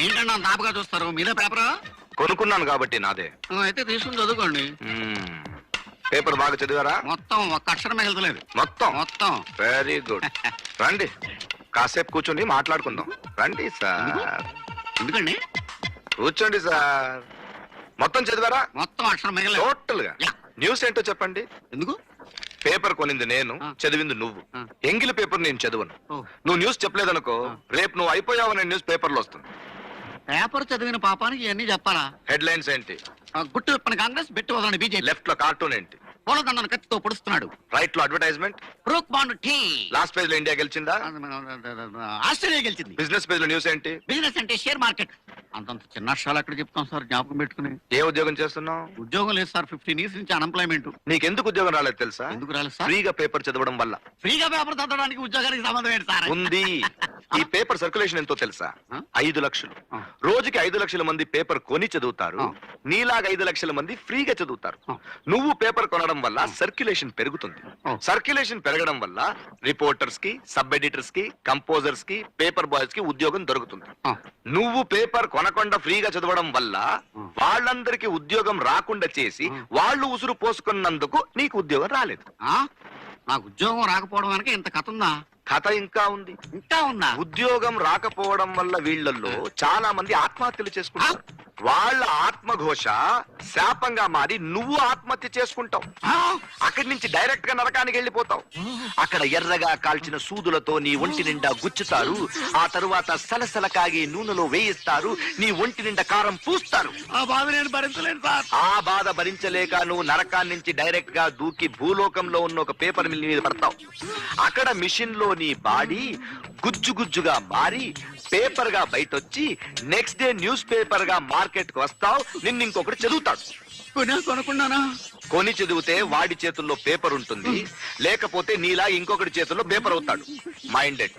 ఏంటంటే అంత ఆపగా చూస్తారు? మీరే పేపర్ కొనుక్కున్నాను కాబట్టి నాదే. అయితే తీసుకుని చదువుకోండి. పేపర్ బాగా చదివారా? మొత్తం ఒక్క అక్షరం మిగలలేదు. మొత్తం మొత్తం. Very good. రండి కాసేపు కూర్చొని మాట్లాడుకుందాం. రండి సార్. ఎందుకండి? కూర్చోండి సార్. మొత్తం చదివారా? మొత్తం అక్షరం మిగలలేదు. టోటల్ గా. న్యూస్ ఏంటో చెప్పండి. ఎందుకు? పేపర్ కొనింది నేను, చదివింది నువ్వు. ఎంగిలి పేపర్ నేను చదవను. నువ్వు న్యూస్ చెప్పలేదనుకో, రేపు నువ్వు అయిపోయావనే న్యూస్ పేపర్లో వస్తుంది. పేపర్ చదివిన పాపానికి ఇవన్నీ చెప్పాలా? హెడ్లైన్స్ ఏంటి? గుట్టు విప్పని కాంగ్రెస్, బెట్టు వదలని బీజేపీ. లెఫ్ట్ లో కార్టూన్ ఏంటి? పూలదండను కత్తితో పొడుస్తున్నాడు. రైట్ లో advertisement. Brooke Bond tea. Last page లో ఇండియా గెలిచిందా? ఆస్ట్రేలియా గెలిచింది. బిజినెస్ పేజ్ లో న్యూస్ ఏంటి? బిజినెస్ అంటే షేర్ మార్కెట్. అంతంత చిన్న అక్షరాలు ఎక్కడ చెప్తాం సార్, జ్ఞాపకం పెట్టుకుని. ఏ ఉద్యోగం చేస్తున్నావు? ఉద్యోగం లేదు సార్, 15 years నుంచి అన్ఎంప్లాయ్మెంట్. నీకెందుకు ఉద్యోగం రాలేదు తెలుసా? ఎందుకు రాలేదు సార్? ఫ్రీగా పేపర్ చదవడం వల్ల. ఫ్రీగా పేపర్ చదవడానికి ఉద్యోగానికి సంబంధం ఏంటి సార్? ఉంది. ఈ పేపర్ సర్క్యులేషన్ ఎంతో తెలుసా? 5 లక్షలు. రోజుకి 5 లక్షల మంది పేపర్ కొని చదువుతారు. నీలాగా 5 లక్షల మంది ఫ్రీగా చదువుతారు. నువ్వు పేపర్ కొనడం వల్ల సర్క్యులేషన్ పెరుగుతుంది. సర్క్యులేషన్ పెరగడం వల్ల రిపోర్టర్స్ కి, సబ్ ఎడిటర్స్ కి, కంపోజర్స్ కి, పేపర్ బాయ్స్ కి ఉద్యోగం దొరుకుతుంది. నువ్వు పేపర్ కొనకుండా ఫ్రీగా చదవడం వల్ల వాళ్ళందరికీ ఉద్యోగం రాకుండా చేసి వాళ్ళు ఉసురు పోసుకున్నందుకు నీకు ఉద్యోగం రాలేదు. నాకు ఉద్యోగం రాకపోవడం వెనక ఇంత కథ ఉందా? కథ ఇంకా ఉంది. ఇంకా ఉందా? ఉద్యోగం రాకపోవడం వల్ల వీళ్ళల్లో చాలా మంది ఆత్మహత్యలు చేసుకుంటారు. వాళ్ళ ఆత్మఘోష శాపంగా మారి నువ్వు ఆత్మహత్య చేసుకుంటావు. అక్కడి నుంచి డైరెక్ట్ గా నరకానికి వెళ్ళిపోతావు. అక్కడ ఎర్రగా కాల్చిన సూదులతో నీ ఒంటి నిండా గుచ్చుతారు. ఆ తరువాత సలసల కాగి నూనెలో వేయిస్తారు. నీ ఒంటి నిండా కారం పూస్తారు. ఆ బాధ నేను భరించలేను సార్. ఆ బాధ భరించలేక నువ్వు నరకాన్ని నుంచి డైరెక్ట్ గా దూకి భూలోకంలో ఉన్న ఒక పేపర్ మిల్ మీద పడతావు. అక్కడ మిషన్ లో నీ బాడీ గుజ్జు గుజ్జుగా మారి పేపర్ గా బయటొచ్చి నెక్స్ట్ డే న్యూస్ పేపర్ గా మార్కెట్ కు వస్తావు. నిన్ను ఇంకొకటి చదువుతాడు. కొనుక్కున్నానా? కొని చదివితే వాడి చేతుల్లో పేపర్ ఉంటుంది, లేకపోతే నీలా ఇంకొకటి చేతుల్లో పేపర్ అవుతాడు. మైండెడ్.